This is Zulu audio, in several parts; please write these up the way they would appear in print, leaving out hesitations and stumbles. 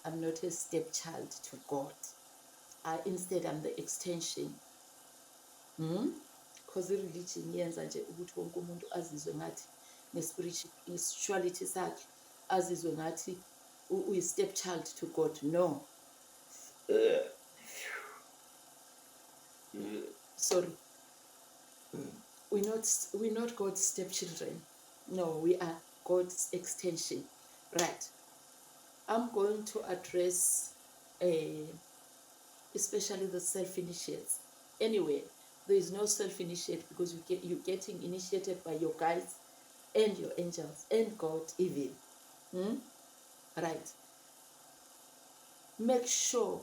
I'm not a stepchild to God. Instead, I'm the extension. Because i-religion yenza nje ukuthi wonke umuntu azizwe ngathi ne-spirituality sakhe azizwe ngathi uyi-stepchild to God. No. Sorry. We're not God's stepchildren. No, we are God's extension. Right. I'm going to address especially the self-initiates. Anyway, there is no self-initiate because you're getting initiated by your guides and your angels and God even. Right. Make sure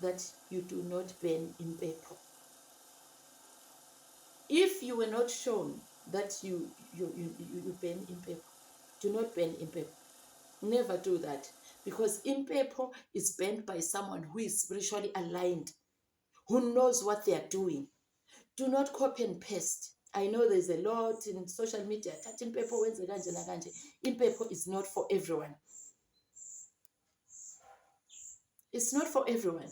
that you do not burn in paper. If you were not shown that you burn in paper, do not burn in paper. Never do that, because in paper is burnt by someone who is spiritually aligned, who knows what they are doing. Do not copy and paste. I know there's a lot in social media. In paper, in paper is not for everyone. It's not for everyone.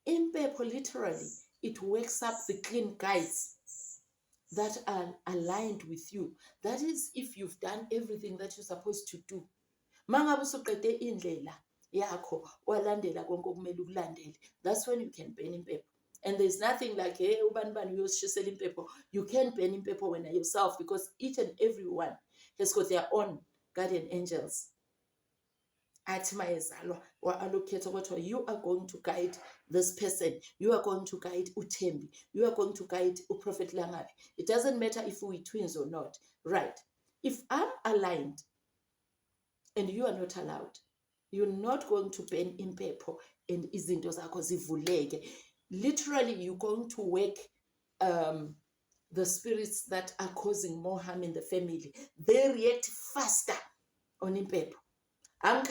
In paper, literally, it wakes up the clean guys that are aligned with you. That is, if you've done everything that you're supposed to do. That's when you can burn in paper. And there's nothing like, hey, selling paper. You can't burn in paper when you're yourself, because each and every one has got their own guardian angels. You are going to guide this person. You are going to guide Utembi. You are going to guide Prophet Langabi. It doesn't matter if we're twins or not. Right. If I'm aligned and you are not allowed, you're not going to burn in paper and izinto zakho zivuleke. Literally, you're going to wake the spirits that are causing more harm in the family. They react faster on in paper. I'm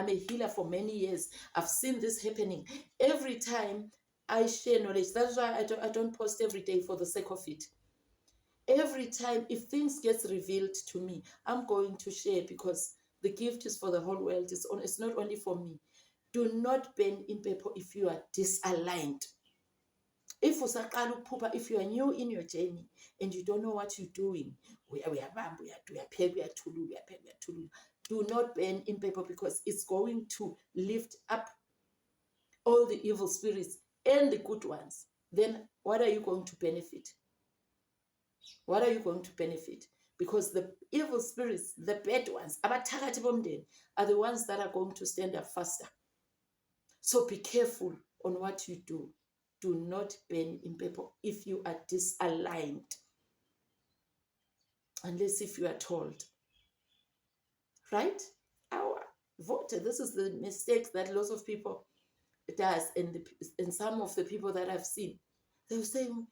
a healer for many years. I've seen this happening. Every time I share knowledge, that's why I don't post every day for the sake of it. Every time, if things get revealed to me, I'm going to share, because the gift is for the whole world. It's not only for me. Do not burn in paper if you are disaligned. If you are new in your journey and you don't know what you're doing, do not burn in paper, because it's going to lift up all the evil spirits and the good ones. Then what are you going to benefit? What are you going to benefit? Because the evil spirits, the bad ones, are the ones that are going to stand up faster. So be careful on what you do. Do not burn in paper if you are disaligned, unless if you are told. Right? Our voter, this is the mistake that lots of people does, and some of the people that I've seen. They were saying,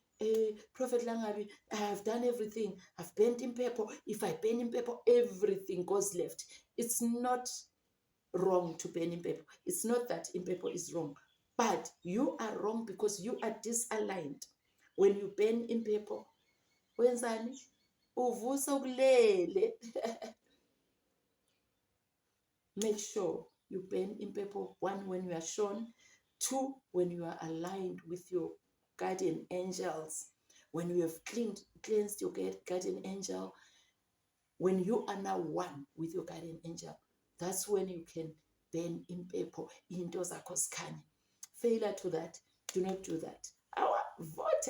Prophet Langabi, I have done everything. I've burnt in paper. If I burn in paper, everything goes left. It's not wrong to burn in paper. It's not that in paper is wrong. But you are wrong because you are disaligned. When you burn in paper, wenzani? Uvusa ukulele. Make sure you burn in paper. 1, when you are shown. 2, when you are aligned with your guardian angels. When you have cleansed your guardian angel. When you are now one with your guardian angel. That's when you can burn in paper. Into zakho zikhanye. Failure to that, do not do that. Our vote,